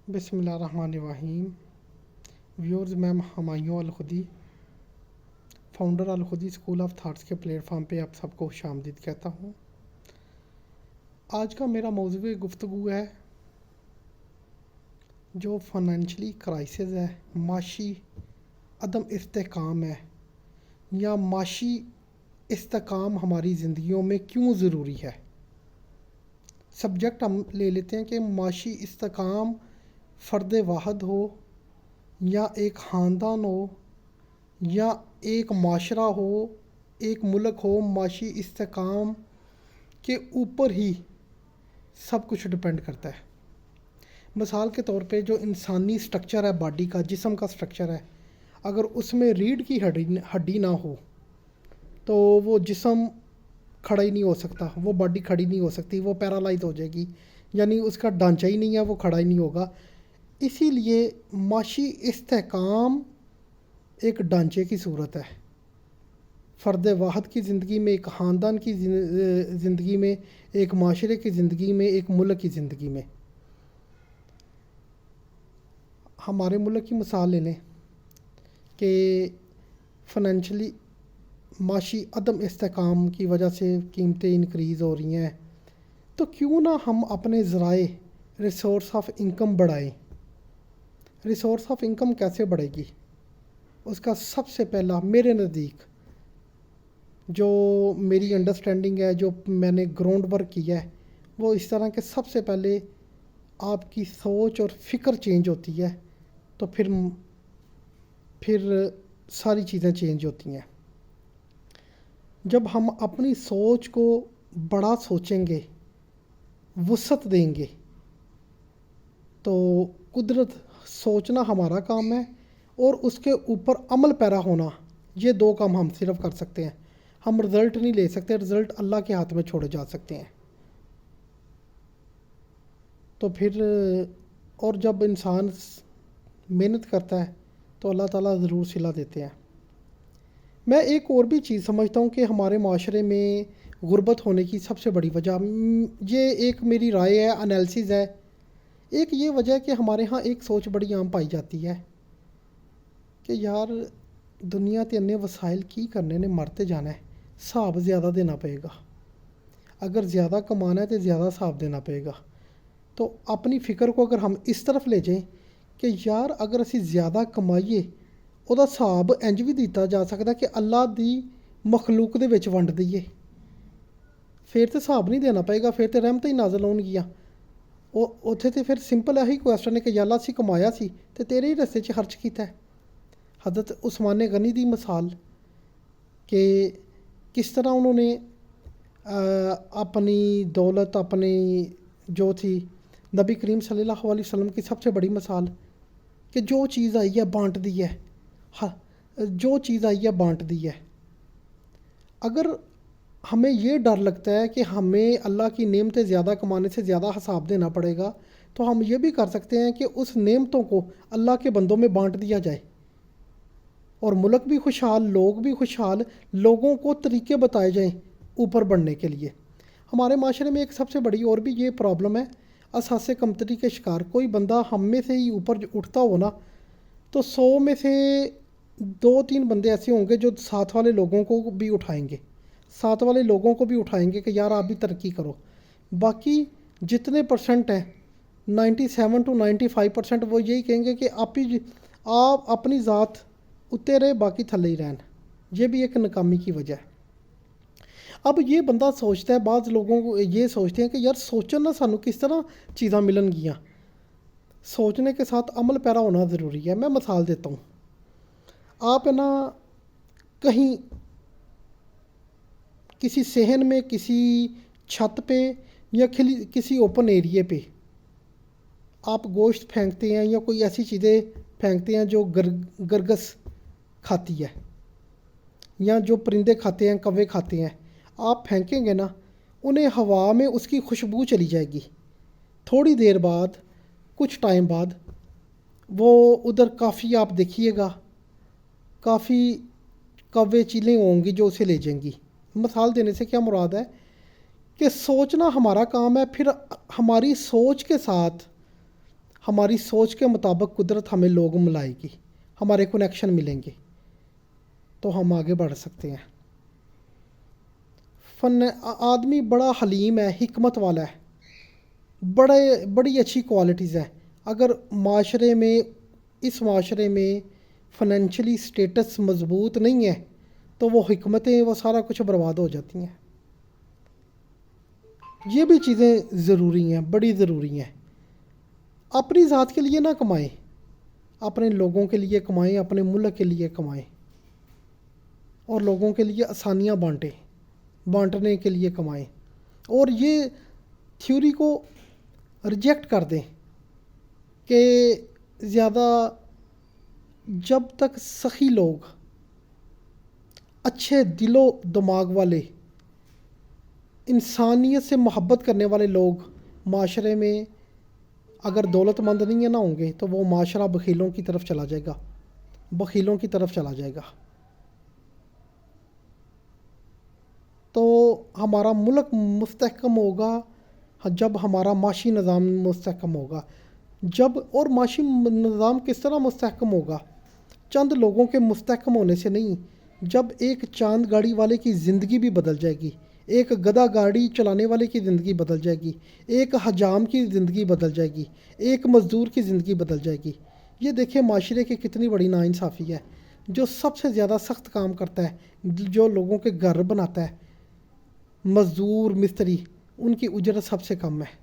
بسم اللہ الرحمن الرحیم ویورز، میں Humayun Alkhudi, founder Alkhudi school of thoughts کے پلیٹ فارم پہ آپ سب کو خوش آمدید کہتا ہوں۔ آج کا میرا موضوع گفتگو ہے جو فائنینشلی کرائسس ہے، معاشی عدم استحکام ہے، یا معاشی استحکام ہماری زندگیوں میں کیوں ضروری ہے۔ سبجیکٹ ہم لے لیتے ہیں کہ معاشی استحکام فرد واحد ہو، یا ایک خاندان ہو، یا ایک معاشرہ ہو، ایک ملک ہو، معاشی استحکام کے اوپر ہی سب کچھ ڈپینڈ کرتا ہے۔ مثال کے طور پہ جو انسانی سٹرکچر ہے، باڈی کا، جسم کا سٹرکچر ہے، اگر اس میں ریڑھ کی ہڈی نہ ہو تو وہ جسم کھڑا ہی نہیں ہو سکتا، وہ باڈی کھڑی نہیں ہو سکتی، وہ پیرالائز ہو جائے گی، یعنی اس کا ڈھانچہ ہی نہیں ہے، وہ کھڑا ہی نہیں ہوگا۔ اسی لیے معاشی استحکام ایک ڈھانچے کی صورت ہے، فرد واحد کی زندگی میں، ایک خاندان کی زندگی میں، ایک معاشرے کی زندگی میں، ایک ملک کی زندگی میں۔ ہمارے ملک کی مثال لے لیں کہ فائنینشلی معاشی عدم استحکام کی وجہ سے قیمتیں انکریز ہو رہی ہیں، تو کیوں نہ ہم اپنے ذرائع ریسورس آف انکم بڑھائیں۔ ریسورس آف انکم کیسے بڑھے گی؟ اس کا سب سے پہلا میرے نزدیک جو میری انڈرسٹینڈنگ ہے، جو میں نے گراؤنڈ ورک کیا ہے، وہ اس طرح کہ سب سے پہلے آپ کی سوچ اور فکر چینج ہوتی ہے تو پھر ساری چیزیں چینج ہوتی ہیں۔ جب ہم اپنی سوچ کو بڑا سوچیں گے، وسعت دیں گے، تو قدرت سوچنا ہمارا کام ہے اور اس کے اوپر عمل پیرا ہونا، یہ دو کام ہم صرف کر سکتے ہیں۔ ہم رزلٹ نہیں لے سکتے، رزلٹ اللہ کے ہاتھ میں چھوڑے جا سکتے ہیں۔ تو پھر اور جب انسان محنت کرتا ہے تو اللہ تعالیٰ ضرور صلہ دیتے ہیں۔ میں ایک اور بھی چیز سمجھتا ہوں کہ ہمارے معاشرے میں غربت ہونے کی سب سے بڑی وجہ، یہ ایک میری رائے ہے، انالیسز ہے، ایک یہ وجہ ہے کہ ہمارے ہاں ایک سوچ بڑی عام پائی جاتی ہے کہ یار دنیا تے انے وسائل کی کرنے نے، مرتے جانا ہے، حساب زیادہ دینا پئے گا، اگر زیادہ کمانا ہے تو زیادہ حساب دینا پئے گا۔ تو اپنی فکر کو اگر ہم اس طرف لے جائیں کہ یار اگر اسی زیادہ کمائیے، ਉਹਦਾ ਹਿਸਾਬ ਇੰਜ ਵੀ ਦਿੱਤਾ ਜਾ ਸਕਦਾ ਕਿ ਅੱਲਾ ਦੀ ਮਖਲੂਕ ਦੇ ਵਿੱਚ ਵੰਡ ਦਈਏ, ਫਿਰ ਤੇ ਹਿਸਾਬ ਨਹੀਂ ਦੇਣਾ ਪਏਗਾ, ਫਿਰ ਤੇ ਰਹਿਮਤਾਂ ਹੀ ਨਾਜ਼ਲ ਹੋਣਗੀਆਂ। ਉੱਥੇ ਤੇ ਫਿਰ ਸਿੰਪਲ ਇਹੀ ਕੁਐਸਚਨ ਹੈ ਕਿ ਯਾ ਅੱਲਾ ਅਸੀਂ ਕਮਾਇਆ ਸੀ ਤੇ ਤੇਰੇ ਹੀ ਰਸਤੇ 'ਚ ਖਰਚ ਕੀਤਾ। حضرت عثمان غنی ਦੀ ਮਿਸਾਲ کہ کس طرح انہوں نے اپنی دولت، اپنی جو تھی، نبی کریم صلی اللہ علیہ وسلم کی سب سے بڑی مثال کہ جو چیز آئی ہے بانٹ دی ہے، جو چیز آئی ہے بانٹ دی ہے۔ اگر ہمیں یہ ڈر لگتا ہے کہ ہمیں اللہ کی نعمتیں زیادہ کمانے سے زیادہ حساب دینا پڑے گا، تو ہم یہ بھی کر سکتے ہیں کہ اس نعمتوں کو اللہ کے بندوں میں بانٹ دیا جائے، اور ملک بھی خوشحال، لوگ بھی خوشحال، لوگوں کو طریقے بتائے جائیں اوپر بڑھنے کے لیے۔ ہمارے معاشرے میں ایک سب سے بڑی اور بھی یہ پرابلم ہے، اثاثے کمتری کے شکار کوئی بندہ ہم میں سے ہی اوپر اٹھتا ہو نا، تو 100 میں سے 2-3 بندے ایسے ہوں گے جو ساتھ والے لوگوں کو بھی اٹھائیں گے، ساتھ والے لوگوں کو بھی اٹھائیں گے کہ یار آپ بھی ترقی کرو۔ باقی جتنے پرسنٹ ہیں، 97 to 95% وہ یہی کہیں گے کہ آپ اپنی ذات اتنے رہے، باقی تھلے ہی رہن۔ یہ بھی ایک ناکامی کی وجہ ہے۔ اب یہ بندہ سوچتا ہے، بعض لوگوں کو یہ سوچتے ہیں کہ یار سوچنا سانوں کس طرح چیزاں ملن گیاں، سوچنے کے ساتھ عمل پیرا ہونا ضروری ہے۔ میں مثال دیتا ہوں، آپ ہے نا کہیں کسی صحن میں، کسی چھت پہ، یا کسی اوپن ایریے پہ آپ گوشت پھینکتے ہیں یا کوئی ایسی چیزیں پھینکتے ہیں جو گرگس کھاتی ہے، یا جو پرندے کھاتے ہیں، کوے کھاتے ہیں، آپ پھینکیں گے نا، انہیں ہوا میں اس کی خوشبو چلی جائے گی، تھوڑی دیر بعد، کچھ ٹائم بعد وہ ادھر کافی، آپ دیکھیے گا کافی کوے چیلیں ہوں گی جو اسے لے جائیں گی۔ مثال دینے سے کیا مراد ہے کہ سوچنا ہمارا کام ہے، پھر ہماری سوچ کے ساتھ ہماری سوچ کے مطابق قدرت ہمیں لوگ ملائے گی، ہمارے کنیکشن ملیں گے تو ہم آگے بڑھ سکتے ہیں۔ آدمی بڑا حلیم ہے، حکمت والا ہے، بڑی اچھی کوالٹیز ہیں۔ اگر معاشرے میں، اس معاشرے میں فنینشلی سٹیٹس مضبوط نہیں ہے تو وہ حکمتیں، وہ سارا کچھ برباد ہو جاتی ہیں۔ یہ بھی چیزیں ضروری ہیں، بڑی ضروری ہیں۔ اپنی ذات کے لیے نہ کمائیں، اپنے لوگوں کے لیے کمائیں، اپنے ملک کے لیے کمائیں، اور لوگوں کے لیے آسانیاں بانٹنے کے لیے کمائیں۔ اور یہ تھیوری کو ریجیکٹ کر دیں کہ زیادہ، جب تک سخی لوگ، اچھے دل و دماغ والے، انسانیت سے محبت کرنے والے لوگ معاشرے میں اگر دولت مند نہیں نہ ہوں گے تو وہ معاشرہ بخیلوں کی طرف چلا جائے گا، بخیلوں کی طرف چلا جائے گا۔ تو ہمارا ملک مستحکم ہوگا جب ہمارا معاشی نظام مستحکم ہوگا۔ اور معاشی نظام کس طرح مستحکم ہوگا؟ چند لوگوں کے مستحکم ہونے سے نہیں، جب ایک چاند گاڑی والے کی زندگی بھی بدل جائے گی، ایک گدھا گاڑی چلانے والے کی زندگی بدل جائے گی، ایک حجام کی زندگی بدل جائے گی، ایک مزدور کی زندگی بدل جائے گی۔ یہ دیکھیں معاشرے کی کتنی بڑی ناانصافی ہے۔ جو سب سے زیادہ سخت کام کرتا ہے، جو لوگوں کے گھر بناتا ہے، مزدور، مستری، ان کی اجرت سب سے کم ہے،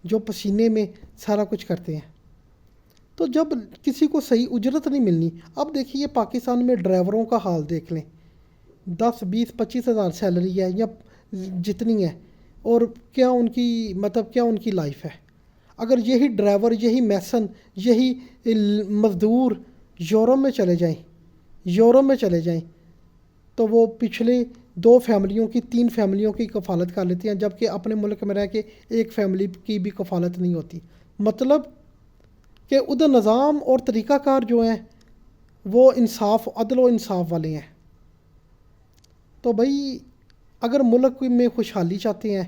جو پسینے میں سارا کچھ کرتے ہیں۔ تو جب کسی کو صحیح اجرت نہیں ملنی، اب دیکھیے پاکستان میں ڈرائیوروں کا حال دیکھ لیں، 10 20 25 ہزار سیلری ہے یا جتنی ہے، اور کیا ان کی کیا ان کی لائف ہے؟ اگر یہی ڈرائیور، یہی میسن، یہی مزدور یورپ میں چلے جائیں تو وہ پچھلے 2 فیملیوں کی، 3 فیملیوں کی کفالت کر لیتے ہیں، جبکہ اپنے ملک میں رہ کے ایک فیملی کی بھی کفالت نہیں ہوتی۔ مطلب کہ ادھر نظام اور طریقہ کار جو ہیں وہ عدل و انصاف والے ہیں۔ تو بھائی اگر ملک میں خوشحالی چاہتے ہیں،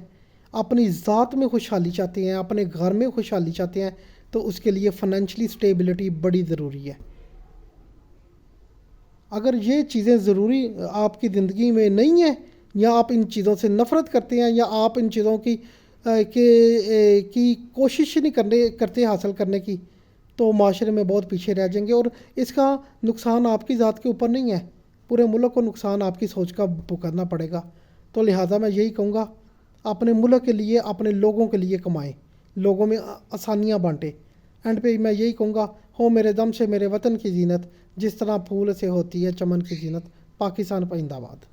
اپنی ذات میں خوشحالی چاہتے ہیں، اپنے گھر میں خوشحالی چاہتے ہیں، تو اس کے لیے فنینشلی سٹیبلٹی بڑی ضروری ہے۔ اگر یہ چیزیں ضروری آپ کی زندگی میں نہیں ہیں، یا آپ ان چیزوں سے نفرت کرتے ہیں، یا آپ ان چیزوں کی کوشش نہیں کرتے حاصل کرنے کی، تو معاشرے میں بہت پیچھے رہ جائیں گے، اور اس کا نقصان آپ کی ذات کے اوپر نہیں ہے، پورے ملک کو نقصان آپ کی سوچ کا کرنا پڑے گا۔ تو لہٰذا میں یہی کہوں گا، اپنے ملک کے لیے، اپنے لوگوں کے لیے کمائیں، لوگوں میں آسانیاں بانٹیں۔ اینڈ پہ میں یہی کہوں گا، ہو میرے دم سے میرے وطن کی زینت، جس طرح پھول سے ہوتی ہے چمن کی زینت۔ پاکستان پہ زندہ باد۔